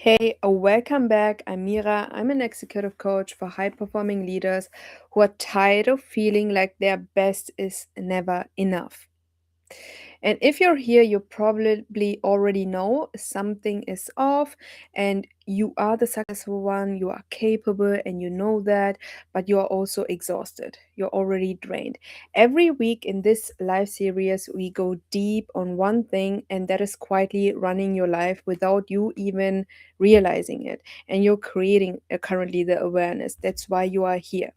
Hey, welcome back. I'm Mira. I'm an executive coach for high performing leaders who are tired of feeling like their best is never enough. And if you're here, you probably already know something is off and you are the successful one, you are capable, and you know that, but you are also exhausted. You're already drained. Every week in this live series, we go deep on one thing, and that is quietly running your life without you even realizing it. And you're creating currently the awareness. That's why you are here.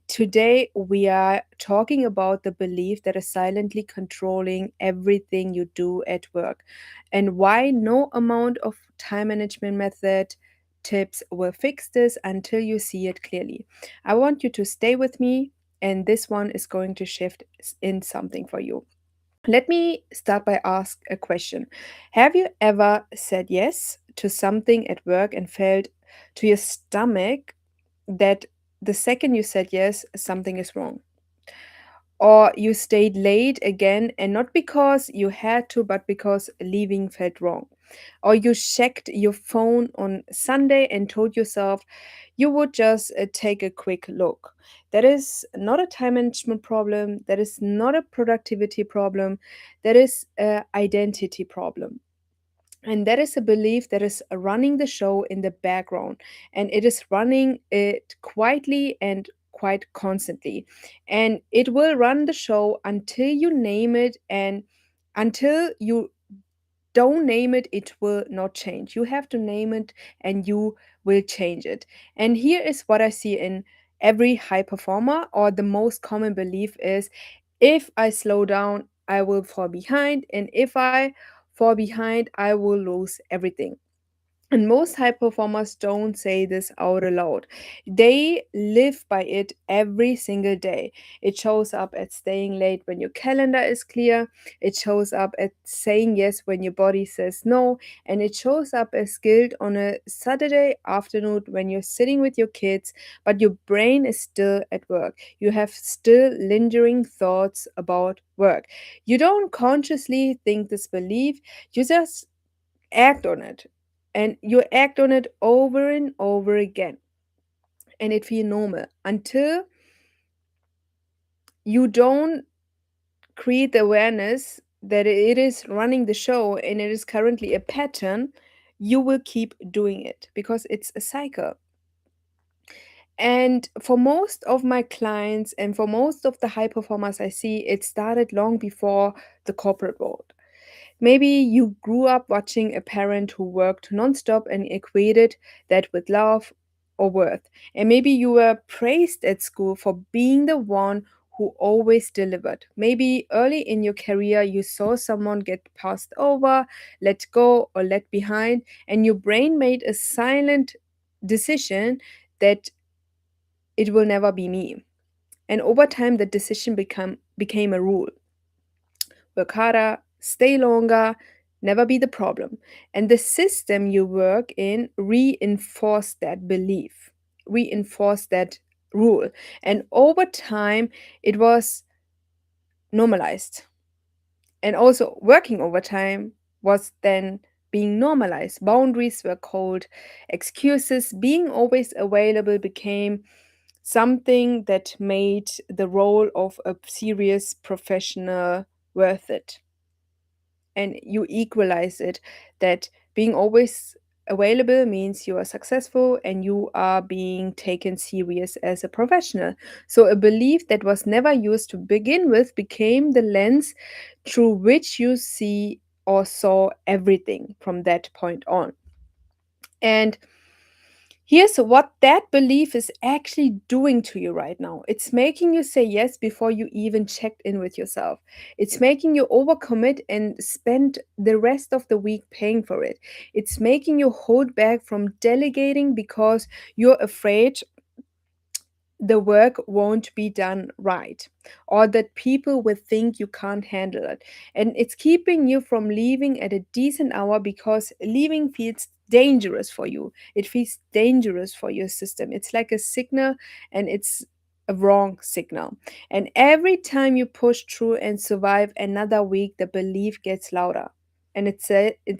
Today, we are talking about the belief that is silently controlling everything you do at work and why no amount of time management method tips will fix this until you see it clearly. I want you to stay with me, and this one is going to shift in something for you. Let me start by ask a question. Have you ever said yes to something at work and felt to your stomach that the second you said yes, something is wrong? Or you stayed late again, and not because you had to, but because leaving felt wrong? Or you checked your phone on Sunday and told yourself you would just take a quick look? That is not a time management problem, that is not a productivity problem, that is a identity problem. And that is a belief that is running the show in the background, and it is running it quietly and quite constantly, and it will run the show until you name it, and until you don't name it, it will not change. You have to name it and you will change it. And here is what I see in every high performer, or the most common belief is, if I slow down, I will fall behind, and if I fall behind, I will lose everything. And most high performers don't say this out aloud. They live by it every single day. It shows up at staying late when your calendar is clear. It shows up at saying yes when your body says no. And it shows up as guilt on a Saturday afternoon when you're sitting with your kids, but your brain is still at work. You have still lingering thoughts about work. You don't consciously think this belief, you just act on it, and you act on it over and over again, and it feels normal until you don't create the awareness that it is running the show and it is currently a pattern. You will keep doing it because it's a cycle. And for most of my clients and for most of the high performers I see, it started long before the corporate world. Maybe you grew up watching a parent who worked nonstop and equated that with love or worth. And maybe you were praised at school for being the one who always delivered. Maybe early in your career you saw someone get passed over, let go, or left behind, and your brain made a silent decision that it will never be me. And over time, the decision became a rule: work harder, stay longer, never be the problem. And the system you work in reinforce that belief, reinforce that rule. And over time, it was normalized. And also, working overtime was then being normalized. Boundaries were called excuses. Being always available became something that made the role of a serious professional worth it. And you equalize it, that being always available means you are successful and you are being taken serious as a professional. So a belief that was never used to begin with became the lens through which you see or saw everything from that point on. And here's what that belief is actually doing to you right now. It's making you say yes before you even checked in with yourself. It's making you overcommit and spend the rest of the week paying for it. It's making you hold back from delegating because you're afraid the work won't be done right, or that people will think you can't handle it. And it's keeping you from leaving at a decent hour because leaving feels dangerous for you. It feels dangerous for your system. It's like a signal, and it's a wrong signal. And every time you push through and survive another week, the belief gets louder. And it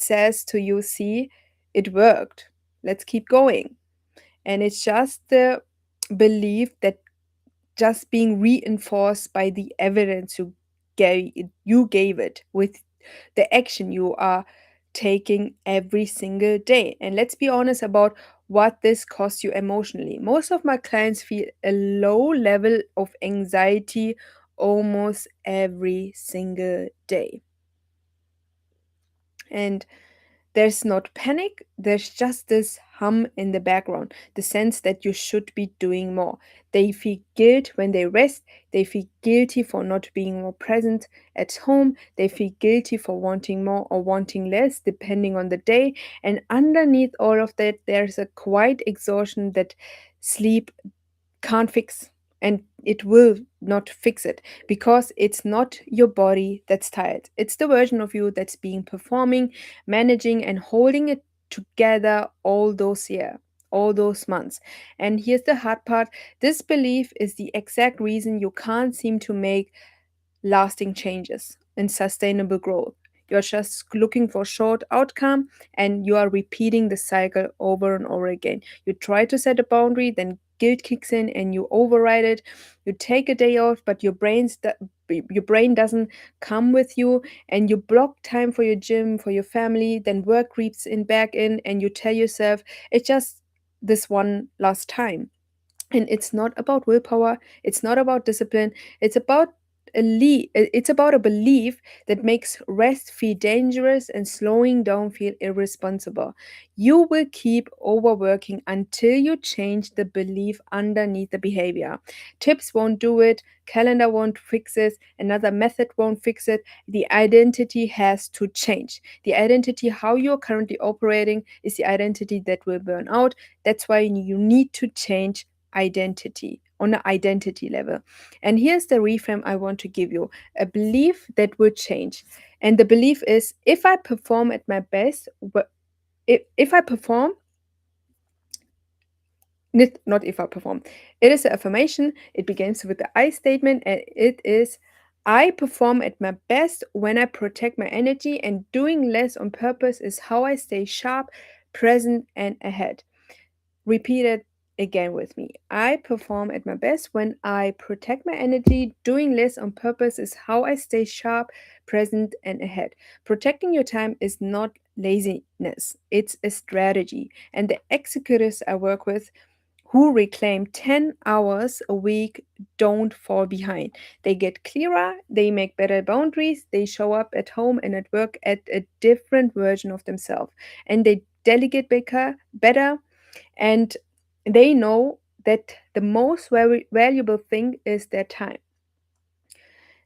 says to you, see, it worked. let's keep going. And it's just the belief that just being reinforced by the evidence you gave it with the action you are taking every single day. And let's be honest about what this costs you emotionally. Most of my clients feel a low level of anxiety almost every single day. And there's not panic, there's just this hum in the background, the sense that you should be doing more. They feel guilt when they rest, they feel guilty for not being more present at home, they feel guilty for wanting more or wanting less, depending on the day. And underneath all of that, there's a quiet exhaustion that sleep can't fix, and it will not fix it, because it's not your body that's tired, it's the version of you that's being performing, managing and holding it together all those months. And here's the hard part: this belief is the exact reason you can't seem to make lasting changes and sustainable growth. You're just looking for short outcome, and you are repeating the cycle over and over again. You try to set a boundary, then guilt kicks in and you override it. You take a day off, but your brain doesn't come with you, and you block time for your gym, for your family, then work creeps in back in, and you tell yourself it's just this one last time. And it's not about willpower, it's not about discipline, it's about it's about a belief that makes rest feel dangerous and slowing down feel irresponsible. You will keep overworking until you change the belief underneath the behavior. Tips won't do it, calendar won't fix it, another method won't fix it. The identity has to change. The identity how you're currently operating is the identity that will burn out. That's why you need to change identity on an identity level. And here's the reframe I want to give you: a belief that will change. And the belief is, if I perform at my best, if I perform, not if I perform, it is an affirmation. It begins with the I statement, and it is, I perform at my best when I protect my energy, and doing less on purpose is how I stay sharp, present, and ahead. Repeat it again with me. I perform at my best when I protect my energy. Doing less on purpose is how I stay sharp, present, and ahead. Protecting your time is not laziness, it's a strategy. And the executives I work with who reclaim 10 hours a week don't fall behind. They get clearer, they make better boundaries, they show up at home and at work at a different version of themselves. And they delegate better, and they know that the most very valuable thing is their time.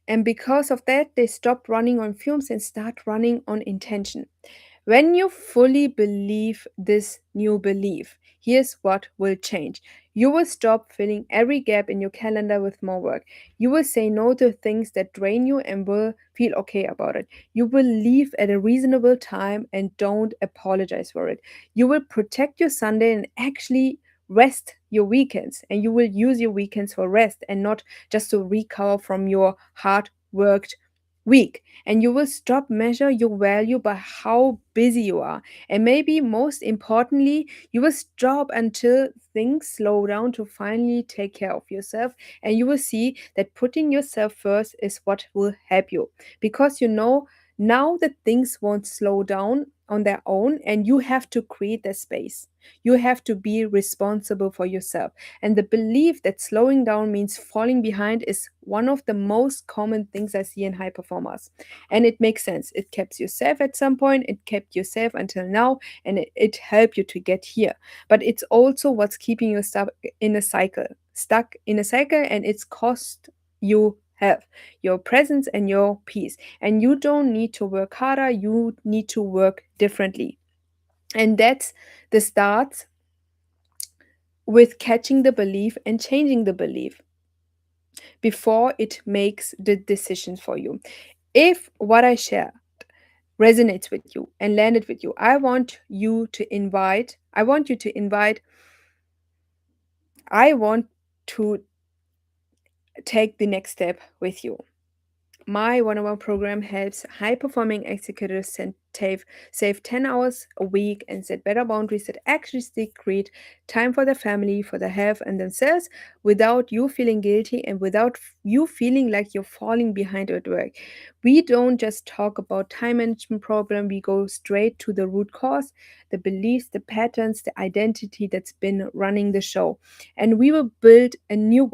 And because of that, they stop running on fumes and start running on intention. When you fully believe this new belief, here's what will change. You will stop filling every gap in your calendar with more work. You will say no to things that drain you and will feel okay about it. You will leave at a reasonable time and don't apologize for it. You will protect your Sunday and actually rest your weekends. And you will use your weekends for rest and not just to recover from your hard worked week. And you will stop measure your value by how busy you are. And maybe most importantly, you will stop until things slow down to finally take care of yourself. And you will see that putting yourself first is what will help you, because you know now that things won't slow down on their own, and you have to create the space. You have to be responsible for yourself. And the belief that slowing down means falling behind is one of the most common things I see in high performers. And it makes sense. It kept you safe at some point, it kept you safe until now, and it helped you to get here. But it's also what's keeping you stuck in a cycle, and it's cost you health, your presence, and your peace. And you don't need to work harder, you need to work differently. And that's the start with catching the belief and changing the belief before it makes the decision for you. If what I share resonates with you and landed with you, I want to take the next step with you. My one-on-one program helps high-performing executives save 10 hours a week and set better boundaries that actually stick, create time for their family, for their health and themselves without you feeling guilty and without you feeling like you're falling behind at work. We don't just talk about time management problem, we go straight to the root cause, the beliefs, the patterns, the identity that's been running the show. And we will build a new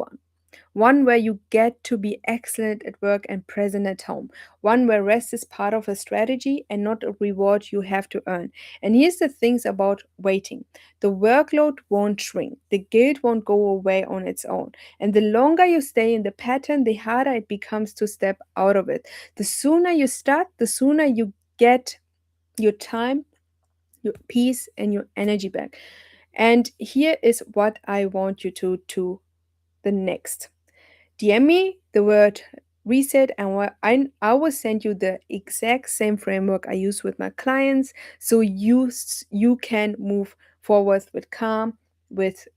one where you get to be excellent at work and present at home, one where rest is part of a strategy and not a reward you have to earn. And here's the things about waiting: the workload won't shrink, the guilt won't go away on its own. And the longer you stay in the pattern, the harder it becomes to step out of it. The sooner you start, the sooner you get your time, your peace, and your energy back. And here is what I want you to do the next. DM me the word reset, and I will send you the exact same framework I use with my clients, so you can move forward with calm, with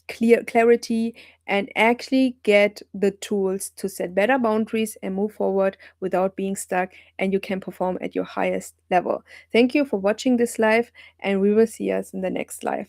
clarity, and actually get the tools to set better boundaries and move forward without being stuck, and you can perform at your highest level. Thank you for watching this live, and we will see us in the next live.